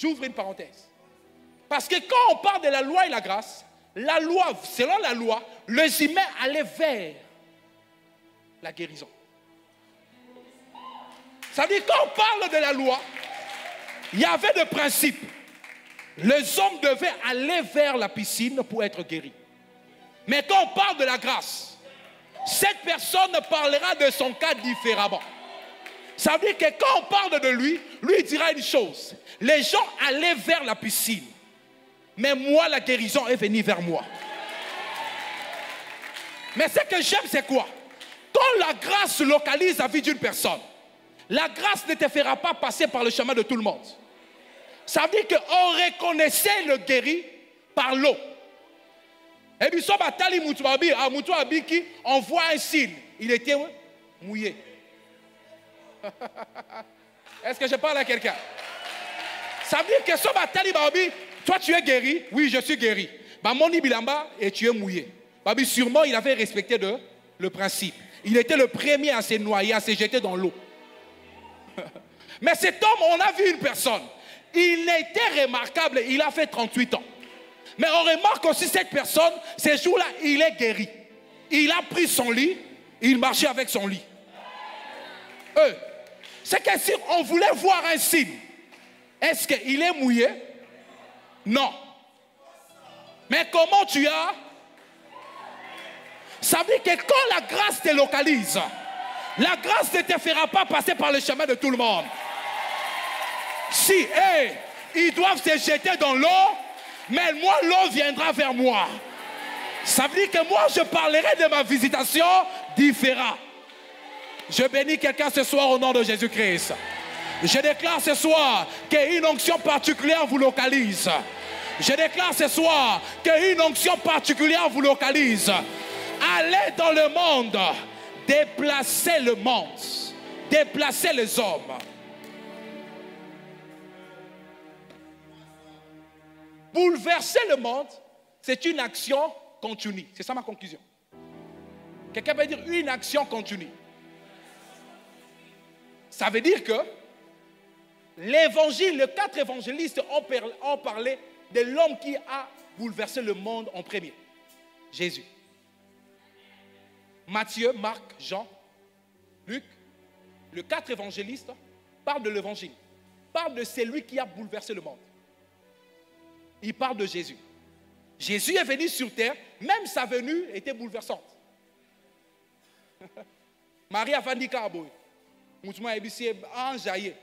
J'ouvre une parenthèse. Parce que quand on parle de la loi et la grâce, la loi, selon la loi, les humains allaient vers la guérison. Ça veut dire quand on parle de la loi, il y avait des principes. Les hommes devaient aller vers la piscine pour être guéris. Mais quand on parle de la grâce, cette personne parlera de son cas différemment. Ça veut dire que quand on parle de lui, lui il dira une chose. Les gens allaient vers la piscine. Mais moi, la guérison est venue vers moi. Mais ce que j'aime, c'est quoi? Quand la grâce localise la vie d'une personne, la grâce ne te fera pas passer par le chemin de tout le monde. Ça veut dire qu'on reconnaissait le guéri par l'eau. Et puis, on voit un signe. Il était mouillé. Est-ce que je parle à quelqu'un? Ça veut dire que toi tu es guéri. Oui, je suis guéri. Moni Bilamba et tu es mouillé. Sûrement il avait respecté le principe. Il était le premier à se noyer, à se jeter dans l'eau. Mais cet homme, on a vu une personne. Il était remarquable, il a fait 38 ans. Mais on remarque aussi cette personne, ces jours-là, il est guéri. Il a pris son lit, il marchait avec son lit. C'est que si on voulait voir un signe, est-ce qu'il est mouillé? Non. Mais comment tu as? Ça veut dire que quand la grâce te localise, la grâce ne te fera pas passer par le chemin de tout le monde. Si, ils doivent se jeter dans l'eau, mais moi, l'eau viendra vers moi. Ça veut dire que moi, je parlerai de ma visitation différente. Je bénis quelqu'un ce soir au nom de Jésus-Christ. Je déclare ce soir qu'une onction particulière vous localise. Je déclare ce soir qu'une onction particulière vous localise. Allez dans le monde, déplacez le monde, déplacez les hommes. Bouleverser le monde, c'est une action continue. C'est ça ma conclusion. Quelqu'un peut dire une action continue. Ça veut dire que l'évangile, les 4 évangélistes ont parlé de l'homme qui a bouleversé le monde en premier. Jésus. Matthieu, Marc, Jean, Luc, les 4 évangélistes parlent de l'évangile. Parlent de celui qui a bouleversé le monde. Il parle de Jésus. Jésus est venu sur terre, même sa venue était bouleversante. Marie a fait Kaboy. Moutma Ebisi enjaillé.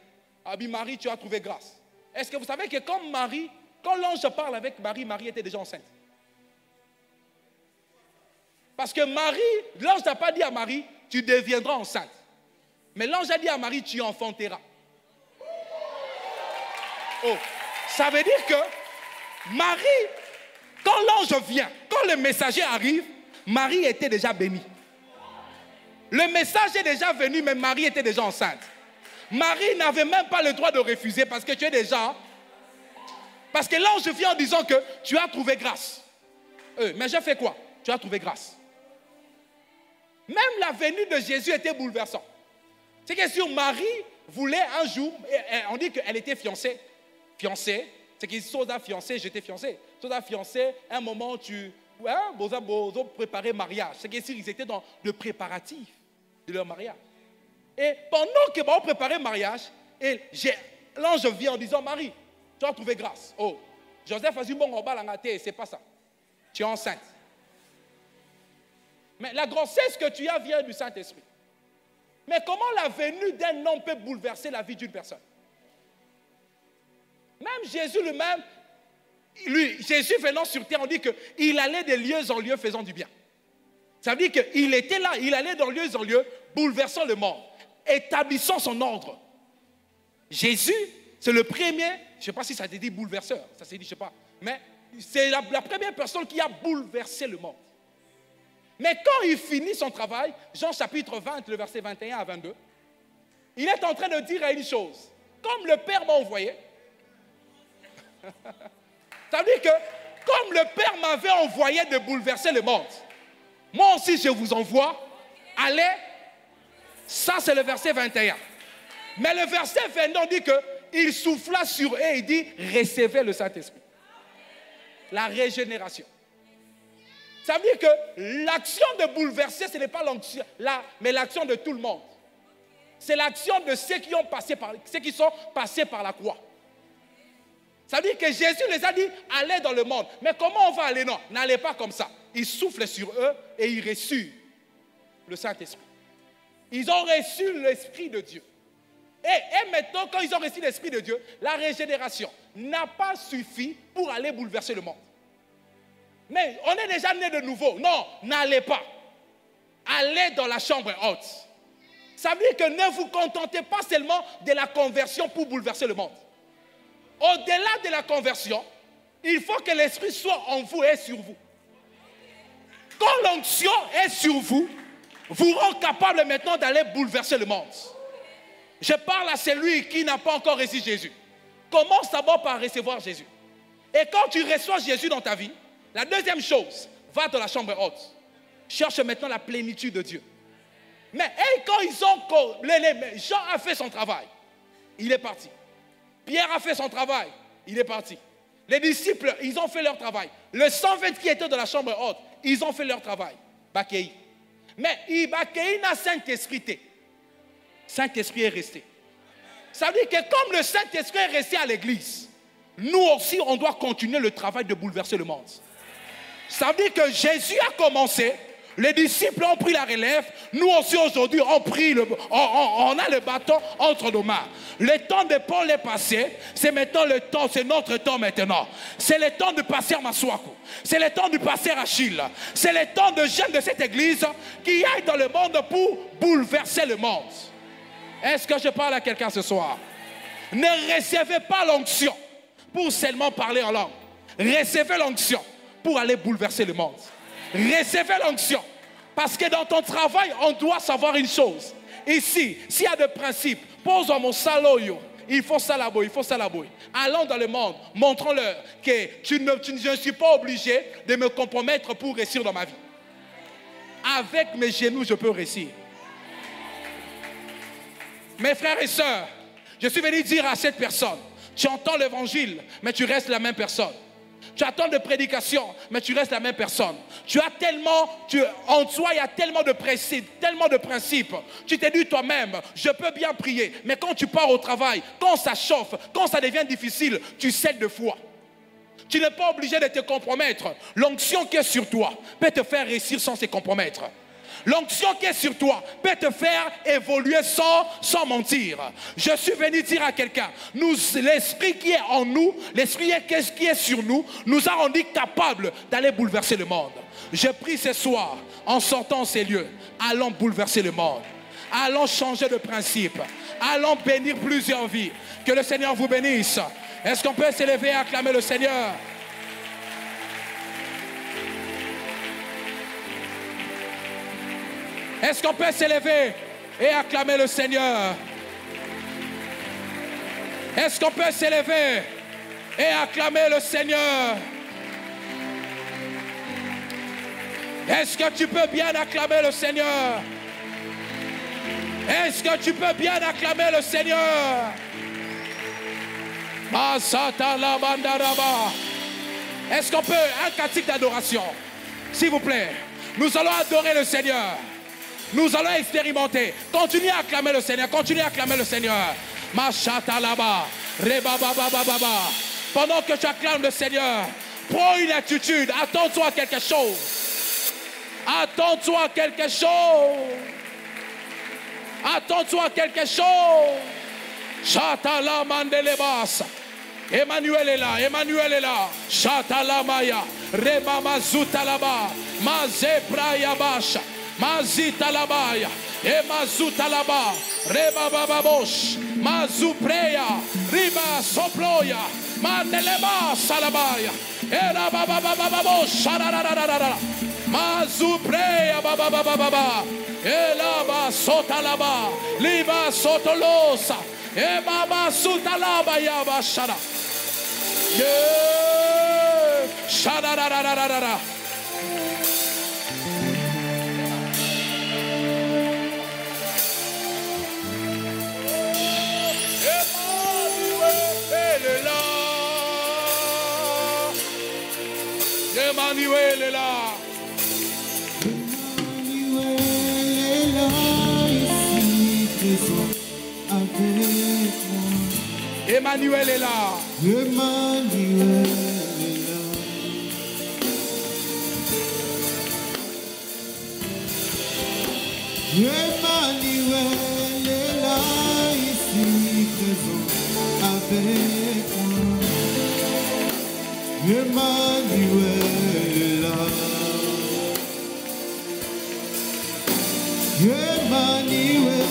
Abi Marie, tu as trouvé grâce. Est-ce que vous savez que comme Marie, quand l'ange parle avec Marie, Marie était déjà enceinte? Parce que Marie, l'ange n'a pas dit à Marie, tu deviendras enceinte. Mais l'ange a dit à Marie, tu enfanteras. Oh, ça veut dire que Marie, quand l'ange vient, quand le messager arrive, Marie était déjà bénie. Le message est déjà venu, mais Marie était déjà enceinte. Marie n'avait même pas le droit de refuser parce que tu es déjà... Parce que l'ange vient en disant que tu as trouvé grâce. Mais j'ai fait quoi? Tu as trouvé grâce. Même la venue de Jésus était bouleversante. C'est que sur Marie voulait un jour, on dit qu'elle était fiancée. Fiancée, c'est qu'ils sont fiancés, j'étais fiancé. Ils sont fiancés, un moment tu... Vous avez préparé mariage. C'est qu'ils étaient dans le préparatif de leur mariage. Et pendant que vous préparez le mariage, l'ange vient en disant, Marie, tu as trouvé grâce. Oh, Joseph a dit, bon, on va l'engater, c'est pas ça. Tu es enceinte. Mais la grossesse que tu as vient du Saint-Esprit. Mais comment la venue d'un homme peut bouleverser la vie d'une personne? Même Jésus lui-même, Jésus venant sur terre, on dit qu'il allait de lieu en lieu faisant du bien. Ça veut dire qu'il était là, il allait de lieu en lieu, bouleversant le monde, établissant son ordre. Jésus, c'est le premier, je ne sais pas si ça a été dit bouleverseur, ça s'est dit, je ne sais pas, mais c'est la première personne qui a bouleversé le monde. Mais quand il finit son travail, Jean chapitre 20, le verset 21 à 22, il est en train de dire une chose. Comme le Père m'a envoyé, ça veut dire que comme le Père m'avait envoyé de bouleverser le monde, moi aussi je vous envoie, allez, ça c'est le verset 21. Mais le verset 22 dit il souffla sur eux et il dit, recevez le Saint-Esprit. La régénération. Ça veut dire que l'action de bouleverser, ce n'est pas l'action, mais l'action de tout le monde. C'est l'action de ceux qui sont passés par la croix. Ça veut dire que Jésus les a dit, allez dans le monde. Mais comment on va aller? Non, n'allez pas comme ça. Il souffle sur eux et ils reçurent le Saint-Esprit. Ils ont reçu l'Esprit de Dieu. Et maintenant, quand ils ont reçu l'Esprit de Dieu, la régénération n'a pas suffi pour aller bouleverser le monde. Mais on est déjà né de nouveau. Non, n'allez pas. Allez dans la chambre haute. Ça veut dire que ne vous contentez pas seulement de la conversion pour bouleverser le monde. Au-delà de la conversion, il faut que l'Esprit soit en vous et sur vous. Quand l'onction est sur vous, vous rend capable maintenant d'aller bouleverser le monde. Je parle à celui qui n'a pas encore reçu Jésus. Commence d'abord par recevoir Jésus. Et quand tu reçois Jésus dans ta vie, la deuxième chose, va dans la chambre haute. Cherche maintenant la plénitude de Dieu. Mais quand Jean a fait son travail, il est parti. Pierre a fait son travail, il est parti. Les disciples, ils ont fait leur travail. Le 120 qui étaient dans la chambre haute, ils ont fait leur travail. Bakei. Mais Bakei n'a Saint-Esprit. Saint-Esprit est resté. Ça veut dire que comme le Saint-Esprit est resté à l'église, nous aussi, on doit continuer le travail de bouleverser le monde. Ça veut dire que Jésus a commencé, les disciples ont pris la relève, nous aussi aujourd'hui, on a le bâton entre nos mains. Le temps de Paul est passé, c'est maintenant le temps, c'est notre temps maintenant. C'est le temps de passer à Maswaku, c'est le temps de passer à Achille, c'est le temps de jeunes de cette église qui aillent dans le monde pour bouleverser le monde. Est-ce que je parle à quelqu'un ce soir? Ne recevez pas l'onction pour seulement parler en langue. Recevez l'onction pour aller bouleverser le monde. Recevez l'onction. Parce que dans ton travail, on doit savoir une chose. Ici, s'il y a des principes, pose mon saloyo. Il faut ça là-bas, il faut ça là-bas. Allons dans le monde, montrons-leur que je ne suis pas obligé de me compromettre pour réussir dans ma vie. Avec mes genoux, je peux réussir. Mes frères et sœurs, je suis venu dire à cette personne, tu entends l'évangile, mais tu restes la même personne. Tu attends de prédication, mais tu restes la même personne. En toi, il y a tellement de principes. Tu te dis toi-même, je peux bien prier, mais quand tu pars au travail, quand ça chauffe, quand ça devient difficile, tu cèdes de foi. Tu n'es pas obligé de te compromettre. L'onction qui est sur toi peut te faire réussir sans se compromettre. L'onction qui est sur toi peut te faire évoluer sans mentir. Je suis venu dire à quelqu'un, l'esprit qui est en nous, l'esprit qui est sur nous, nous a rendu capables d'aller bouleverser le monde. Je prie ce soir, en sortant de ces lieux, allons bouleverser le monde. Allons changer de principe. Allons bénir plusieurs vies. Que le Seigneur vous bénisse. Est-ce qu'on peut s'élever et acclamer le Seigneur? Est-ce qu'on peut s'élever et acclamer le Seigneur? Est-ce qu'on peut s'élever et acclamer le Seigneur? Est-ce que tu peux bien acclamer le Seigneur? Est-ce que tu peux bien acclamer le Seigneur? Est-ce qu'on peut un cantique d'adoration? S'il vous plaît, nous allons adorer le Seigneur. Nous allons expérimenter. Continuez à acclamer le Seigneur. Continuez à acclamer le Seigneur. Pendant que tu acclames le Seigneur, prends une attitude. Attends-toi à quelque chose. Attends-toi à quelque chose. Attends-toi à quelque chose. Chatala mandelebas. Emmanuel est là. Emmanuel est là. Chatala maya. Reba mazuta laba. Maze praya basha. Mazita labaya, emazuta laba, reba bababosh, mazupreya, riba soploya, mandeleba salabaya, era babababosh, shararararara, mazupreya bababababa, elaba sotalaba, liba sotolosa, ebaba sutalaba yaba shara, shararararara. Emmanuel est là. Emmanuel est là. Emmanuel est là. Emmanuel est là, ici présent avec moi. Emmanuel est là. Emmanuel.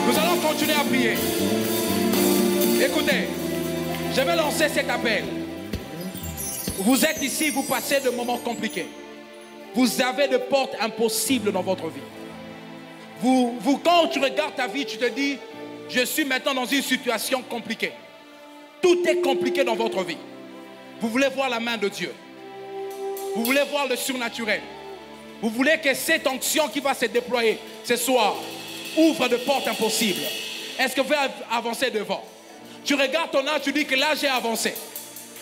Nous allons continuer à prier. Écoutez, je vais lancer cet appel. Vous êtes ici, vous passez de moments compliqués. Vous avez de portes impossibles dans votre vie. Quand tu regardes ta vie, tu te dis, je suis maintenant dans une situation compliquée. Tout est compliqué dans votre vie. Vous voulez voir la main de Dieu. Vous voulez voir le surnaturel. Vous voulez que cette onction qui va se déployer ce soir ouvre de portes impossibles. Est-ce que vous pouvez avancer devant? Tu regardes ton âge, tu dis que là j'ai avancé.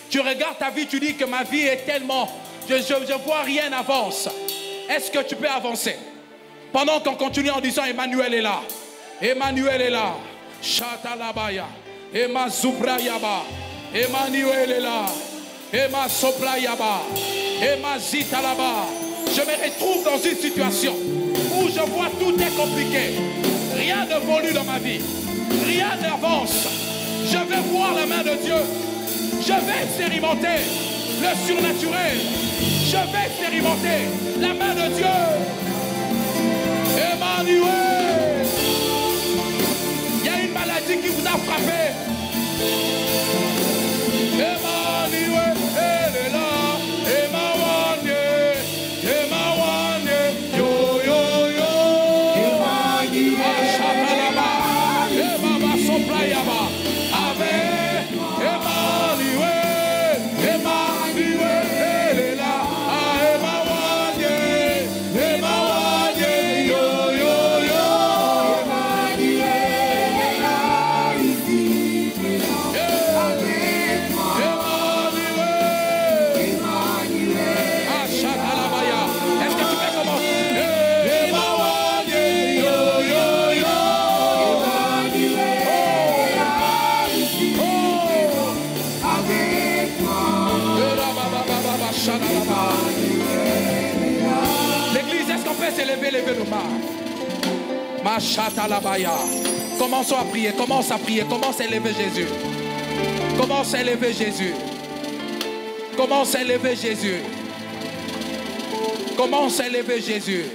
Tu regardes ta vie, tu dis que ma vie est tellement... Je ne vois rien avance. Est-ce que tu peux avancer? Pendant qu'on continue en disant Emmanuel est là. Emmanuel est là. Shatalabaya. Ema Zubrayaba. Emmanuel est là. Ema Soplayaba. Ema Zitalaba. Je me retrouve dans une situation où je vois tout est compliqué. Rien n'évolue dans ma vie. Rien n'avance. Je vais voir la main de Dieu. Je vais expérimenter le surnaturel. Je vais expérimenter la main de Dieu. Emmanuel. Il y a une maladie qui vous a frappé. Emmanuel, elle est là. Levez le bas. Machatalabaya. Commençons à prier, commence à prier, commence à élever Jésus. Commence à élever Jésus. Commence à élever Jésus. Commence à élever Jésus.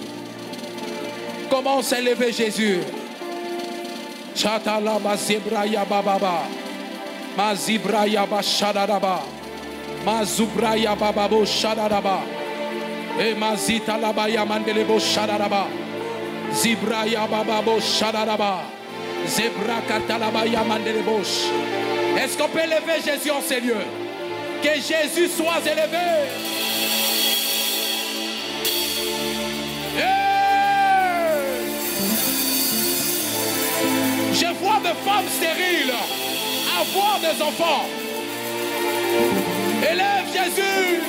Commence à élever Jésus. Chatalaba zibraya bababa. Ma zibraya ba shadadaba. Ma zubraya bababo shadadaba. E mazita labaya mandelebo shadaraba. Zibraya bababo shadaraba. Zebra katalabaya mandelebosh. Est-ce qu'on peut lever Jésus en ces lieux? Que Jésus soit élevé. Je vois des femmes stériles avoir des enfants. Élève Jésus.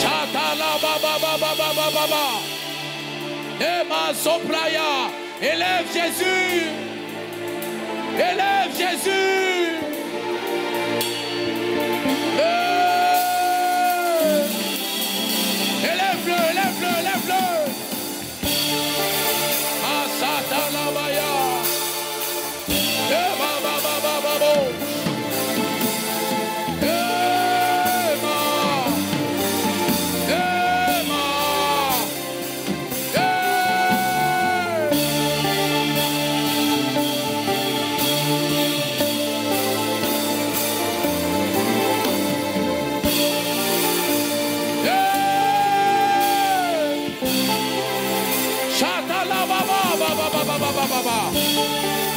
Chatala baba baba baba baba. Ema soplaya. Élève Jésus. Élève Jésus. Élève-le, élève-le, élève-le. Asatalabaya. Ema baba baba bo. Ema. Ema.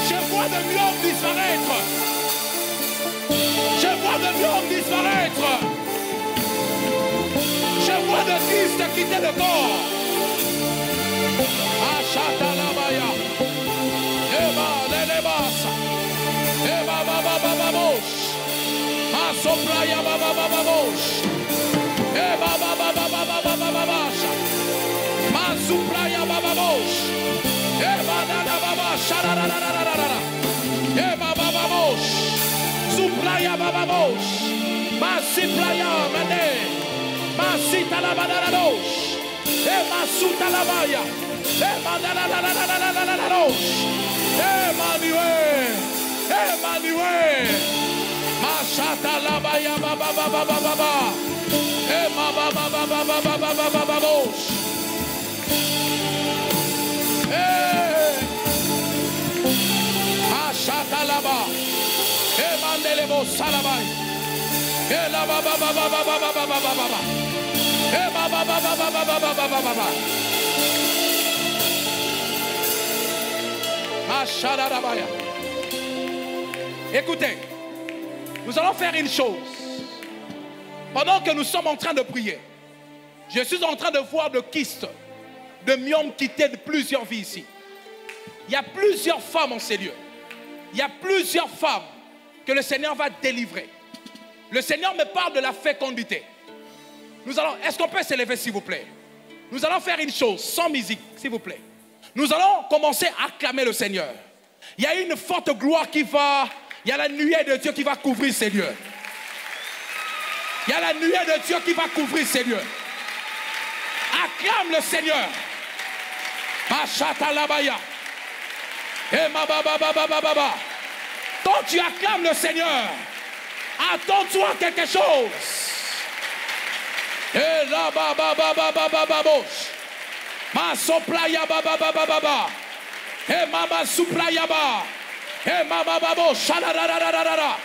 Je vois de myomes disparaître. Je vois de myomes disparaître. Je vois de kystes quitter le corps. Achatalabaya. Eba lelebasa. Eba baba baba bosh. Asoplaya baba baba bosh. Eba baba baba baba baba bosh. Masuplaya baba bosh. Eba dada baba sharararararara. Eba baba bosh. Suplaya baba bosh. Masiplaya mene. Masita la badara dosh. Eba suta la baya. Eba dada dada dada dada dada dosh. Emmanuel. Emmanuel. Mashata la baya baba baba baba baba. Eba baba baba baba baba baba bosh. Ashatalaba, Emandelebo Salabai, Elaba Baba Baba Baba Baba Baba, Eba Baba Baba Baba Baba Baba, Ashalalabaya. Écoutez, nous allons faire une chose. Pendant que nous sommes en train de prier, je suis en train de voir de kystes, de myomes quitter de plusieurs vies ici. Il y a plusieurs femmes en ces lieux. Il y a plusieurs femmes que le Seigneur va délivrer. Le Seigneur me parle de la fécondité. Est-ce qu'on peut s'élever s'il vous plaît? Nous allons faire une chose, sans musique s'il vous plaît. Nous allons commencer à acclamer le Seigneur. Il y a une forte gloire qui va, il y a la nuée de Dieu qui va couvrir ces lieux. Il y a la nuée de Dieu qui va couvrir ces lieux. Acclame le Seigneur. Machatalabaya. Quand tu acclames le Seigneur, attends-toi quelque chose. Et là baba baba baba babosh. Ma soplaya baba baba baba. Et mama suplaya ba. Et mama babo shadarararara.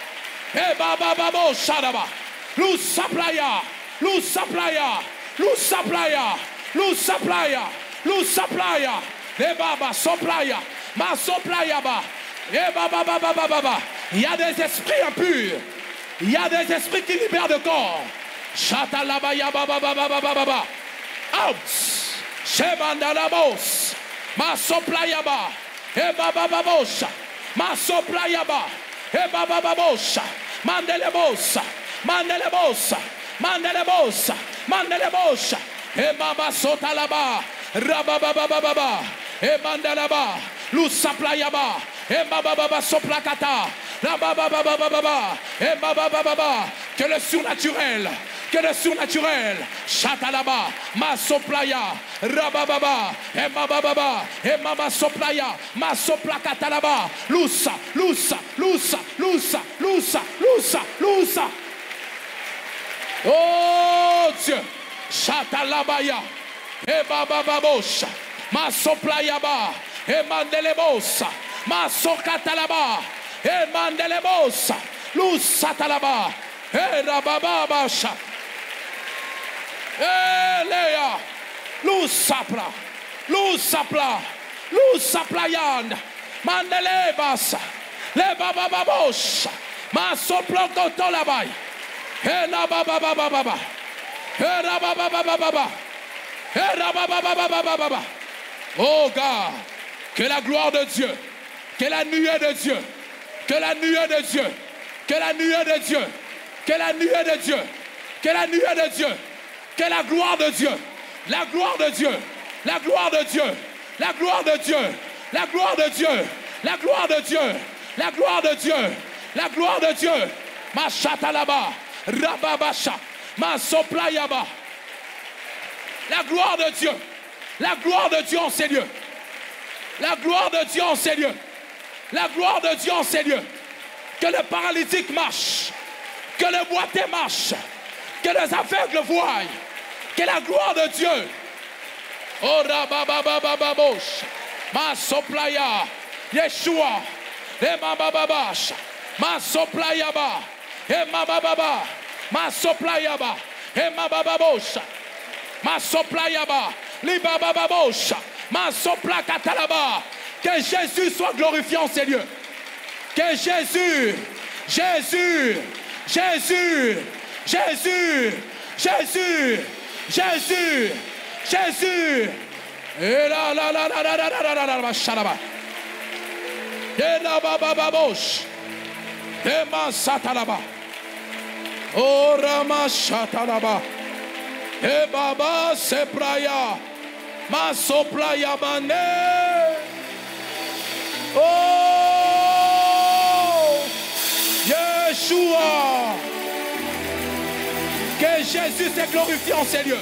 Et baba babo shadaba. Lu saplaya. Lu saplaya. Lu saplaya. Lu saplaya. Lu saplaya. Et baba soplaya. Ma soplaya ba. Et baba baba baba. Il y a des esprits impurs. Il y a des esprits qui libèrent de corps. Chatalabaya baba baba baba baba. Out. Shemandalabos. Ma soplaya ba. Et baba babosha. Ma soplaya ba. Et baba babosha. Mandelebosa. Mandelebosa. Mandelebosa. Mandelebosa. Et baba sotalaba. Rabababababa. Et mandalaba. Lusaplayaba. Et baba soplakata. Rabababababa. Et baba. Que le surnaturel. Que le surnaturel, chatalaba, ma soplaya, rabababa, et mababa, et mama soplaya, ma soplakatalaba, lusa, lusa, lusa, lusa, lusa, lusa, lusa. Oh Dieu, chatalabaya, et babababosha, ma soplayaba, et mandelebosa, ma sokatalaba, et mandelebosa, lusa talaba, et rabababasha. Leia, luz sapla, yan, Mandele basa. Le baba babos. Ma soplo koto labai. E la baba baba baba. E la baba baba baba. E la baba baba baba. Oh God, que la gloire de Dieu, que la nuée de Dieu, que la nuée de Dieu, que la nuée de Dieu, que la nuée de Dieu, que la nuée de Dieu, que la gloire de Dieu, la gloire de Dieu, la gloire de Dieu, la gloire de Dieu, la gloire de Dieu, la gloire de Dieu, la gloire de Dieu, la gloire de Dieu, ma chatalaba, rababasha, ma soplayaba, la gloire de Dieu. La gloire de Dieu en ces lieux. La gloire de Dieu en ces lieux. La gloire de Dieu en ces lieux. Que le paralytique marche. Que le boiteux marche. Que les aveugles voient. Que la gloire de Dieu. Oh rabababababosh. Ma soplaya. Yeshua. Et ma bababash. Ma soplayaba. Et ma bababa. Ma soplayaba. Et ma bababosh. Ma soplayaba. Libabababosha, ma sopla katalaba. Que Jésus soit glorifié en ces lieux. Que Jésus, Jésus, Jésus, Jésus, Jésus, Jésus, Jésus. Et là, là, là, là, là, là, là, là, là, là, shalaba. Et là, babababosh. Et ma satalaba. Oh, rama satalaba. E baba se praya, ma soplaya mané. Oh, Yeshua, que Jésus s'est glorifié en ces lieux.